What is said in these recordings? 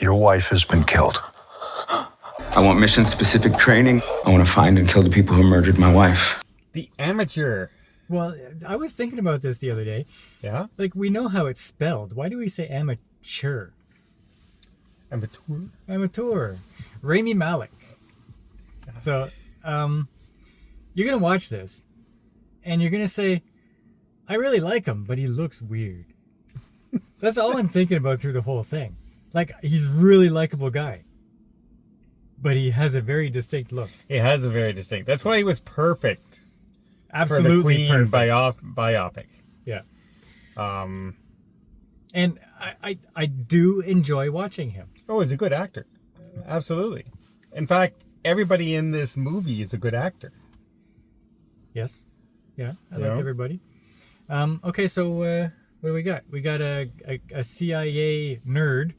Your wife has been killed. I want mission-specific training. I want to find and kill the people who murdered my wife. The amateur. Well, I was thinking about this the other day. Yeah? Like, we know how it's spelled. Why do we say amateur? Amateur? Amateur. Rami Malek. So, you're going to watch this, and you're going to say, I really like him, but he looks weird. That's all I'm thinking about through the whole thing. Like, he's a really likable guy. But he has a very distinct look. He has a very distinct. That's why he was perfect. Absolutely for the Queen perfect. Biopic. Yeah. And I do enjoy watching him. Oh, he's a good actor. Absolutely. In fact, everybody in this movie is a good actor. Yes. Yeah, I liked everybody. Okay, so what do we got? We got a CIA nerd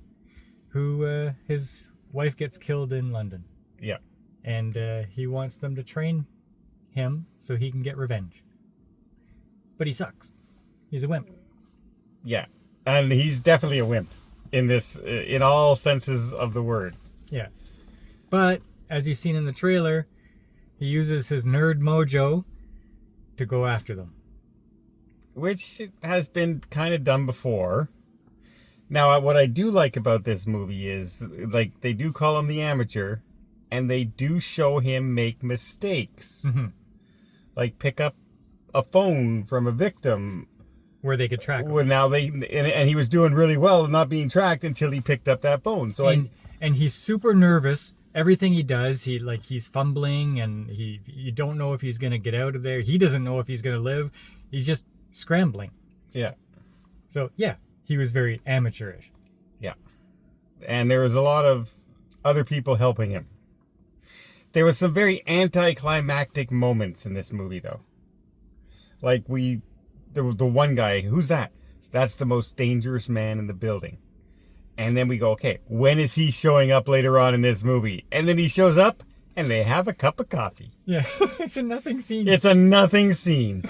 who his wife gets killed in London. Yeah. And he wants them to train him so he can get revenge. But he sucks. He's a wimp. Yeah. And he's definitely a wimp in this, in all senses of the word. Yeah. But, as you've seen in the trailer, he uses his nerd mojo to go after them. Which has been kind of done before. Now, what I do like about this movie is, like, they do call him the amateur, and they do show him make mistakes. Mm-hmm. Like, pick up a phone from a victim. Where they could track him. Well, now and he was doing really well not being tracked until he picked up that phone. So and he's super nervous. Everything he does, he's fumbling, and you don't know if he's gonna get out of there. He doesn't know if he's gonna live. He's just scrambling. Yeah. So yeah, he was very amateurish. Yeah. And there was a lot of other people helping him. There was some very anticlimactic moments in this movie, though. Like the one guy, who's that? That's the most dangerous man in the building. And then we go, okay, when is he showing up later on in this movie? And then he shows up, and they have a cup of coffee. Yeah, it's a nothing scene. It's a nothing scene.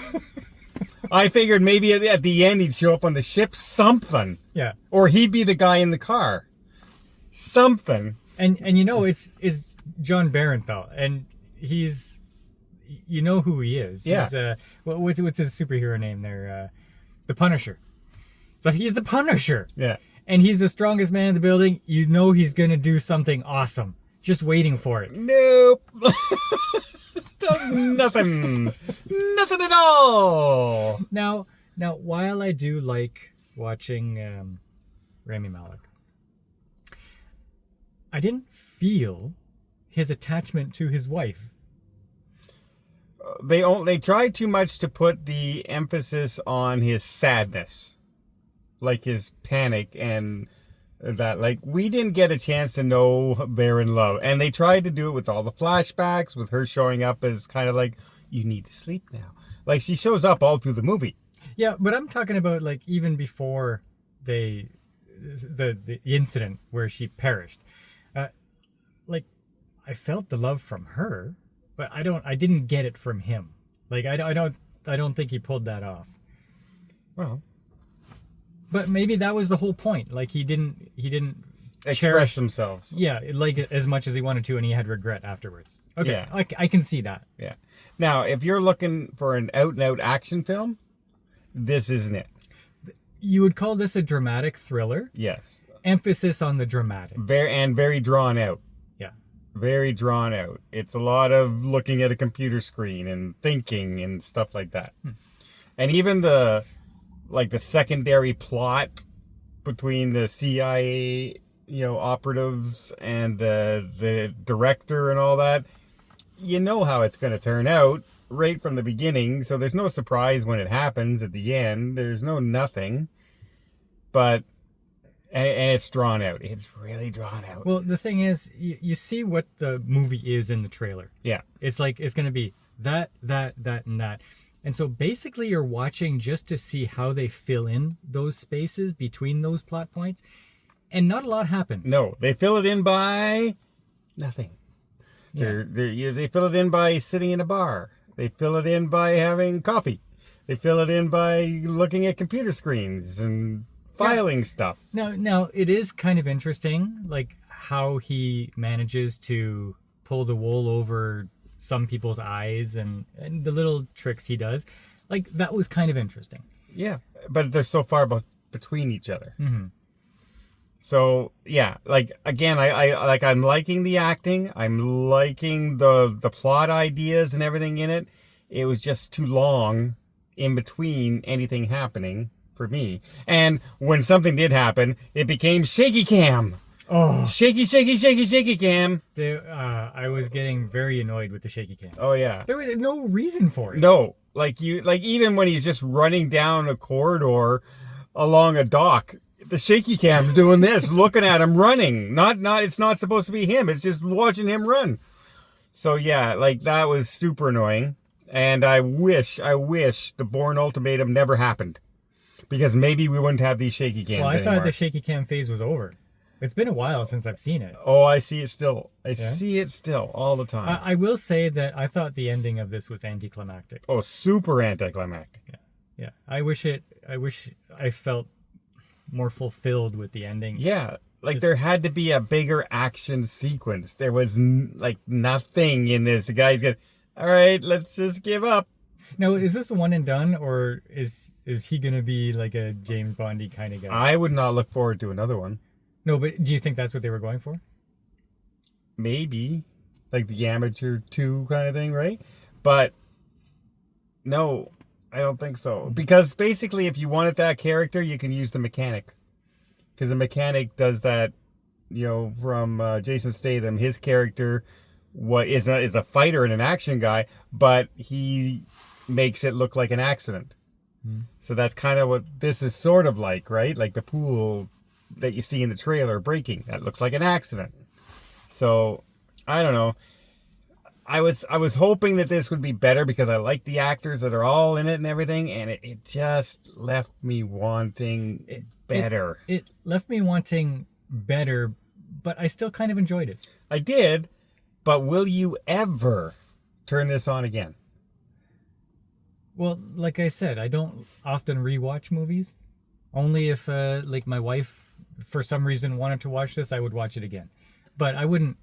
I figured maybe at the end he'd show up on the ship, something. Yeah. Or he'd be the guy in the car. Something. And you know, it's John Barenthal, and he's, you know who he is. Yeah. He's, what's his superhero name there? The Punisher. So he's the Punisher. Yeah. And he's the strongest man in the building. You know he's going to do something awesome. Just waiting for it. Nope. Does nothing. Nothing at all. Now, while I do like watching Rami Malek, I didn't feel his attachment to his wife. They tried too much to put the emphasis on his sadness. Like his panic and that. Like, we didn't get a chance to know they're in love. And they tried to do it with all the flashbacks, with her showing up as kind of like, you need to sleep now. Like, she shows up all through the movie. Yeah, but I'm talking about, like, even before the incident where she perished. Like, I felt the love from her, but I didn't get it from him. Like, I don't think he pulled that off. Well, but maybe that was the whole point. Like, he didn't express himself. Yeah, like as much as he wanted to, and he had regret afterwards. Okay, Yeah. I can see that. Yeah. Now, if you're looking for an out-and-out action film, this isn't it. You would call this a dramatic thriller? Yes. Emphasis on the dramatic. Very drawn out. Yeah. Very drawn out. It's a lot of looking at a computer screen and thinking and stuff like that. And even the secondary plot between the CIA, operatives and the director and all that, you know how it's going to turn out right from the beginning. So there's no surprise when it happens at the end. There's no nothing. But, and it's drawn out. It's really drawn out. Well, the thing is, you see what the movie is in the trailer. Yeah. It's like, it's going to be that, and that. And so basically you're watching just to see how they fill in those spaces between those plot points. And not a lot happens. No, they fill it in by nothing. Yeah. They fill it in by sitting in a bar. They fill it in by having coffee. They fill it in by looking at computer screens and filing stuff. Now it is kind of interesting, like how he manages to pull the wool over some people's eyes and the little tricks he does. Like, that was kind of interesting. Yeah, but they're so far between each other. Mm-hmm. So yeah, like again, I'm liking the acting. I'm liking the plot ideas and everything in it. It was just too long in between anything happening for me. And when something did happen, it became shaky cam. Oh, Shaky cam. I was getting very annoyed with the shaky cam. Oh yeah. There was no reason for it. No, like even when he's just running down a corridor along a dock, the shaky cam's doing this, looking at him running. It's not supposed to be him. It's just watching him run. So yeah, like that was super annoying. And I wish the Bourne Ultimatum never happened, because maybe we wouldn't have these shaky cams Well, I anymore. thought the shaky cam phase was over. It's been a while since I've seen it. Oh, I see it still. I see it still all the time. I will say that I thought the ending of this was anticlimactic. Oh, super anticlimactic. Yeah. I wish I felt more fulfilled with the ending. Yeah, like there had to be a bigger action sequence. There was like nothing in this. The guy's going, all right, let's just give up. Now, is this a one and done, or is he gonna be like a James Bondy kind of guy? I would not look forward to another one. No, but do you think that's what they were going for? Maybe, like the Amateur 2 kind of thing, right? But no, I don't think so. Because basically, if you wanted that character, you can use the mechanic. Because the mechanic does that, from Jason Statham. His character is a fighter and an action guy, but he makes it look like an accident. So that's kind of what this is sort of like, right? Like the pool that you see in the trailer breaking. That looks like an accident. So, I don't know. I was hoping that this would be better because I like the actors that are all in it and everything, and it just left me wanting better. It left me wanting better, but I still kind of enjoyed it. I did, but will you ever turn this on again? Well, like I said, I don't often rewatch movies. Only if, like, my wife, for some reason, wanted to watch this, I would watch it again. But I wouldn't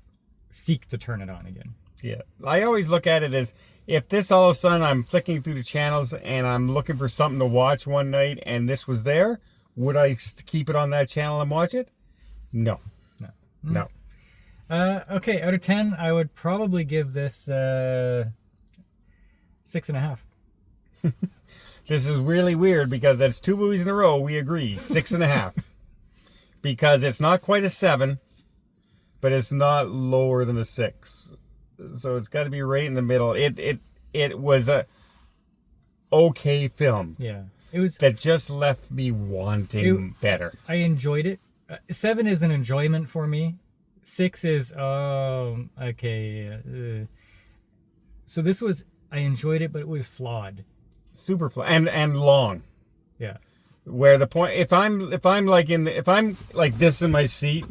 seek to turn it on again. Yeah. I always look at it as, if this all of a sudden I'm flicking through the channels and I'm looking for something to watch one night and this was there, would I keep it on that channel and watch it? No. No. Okay, out of 10, I would probably give this 6.5. This is really weird because that's 2 movies in a row. We agree 6.5, because it's not quite a 7, but it's not lower than a 6. So it's got to be right in the middle. It was a okay film. Yeah, it was. That just left me wanting better. I enjoyed it. 7 is an enjoyment for me. 6 is okay. So this was, I enjoyed it, but it was flawed. Super flat and long. Yeah. Where the point, if I'm like this in my seat,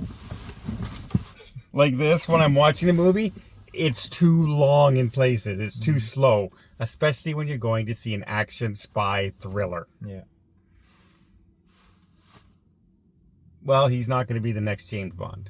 like this when I'm watching a movie, it's too long in places. It's too slow, especially when you're going to see an action spy thriller. Yeah. Well, he's not going to be the next James Bond.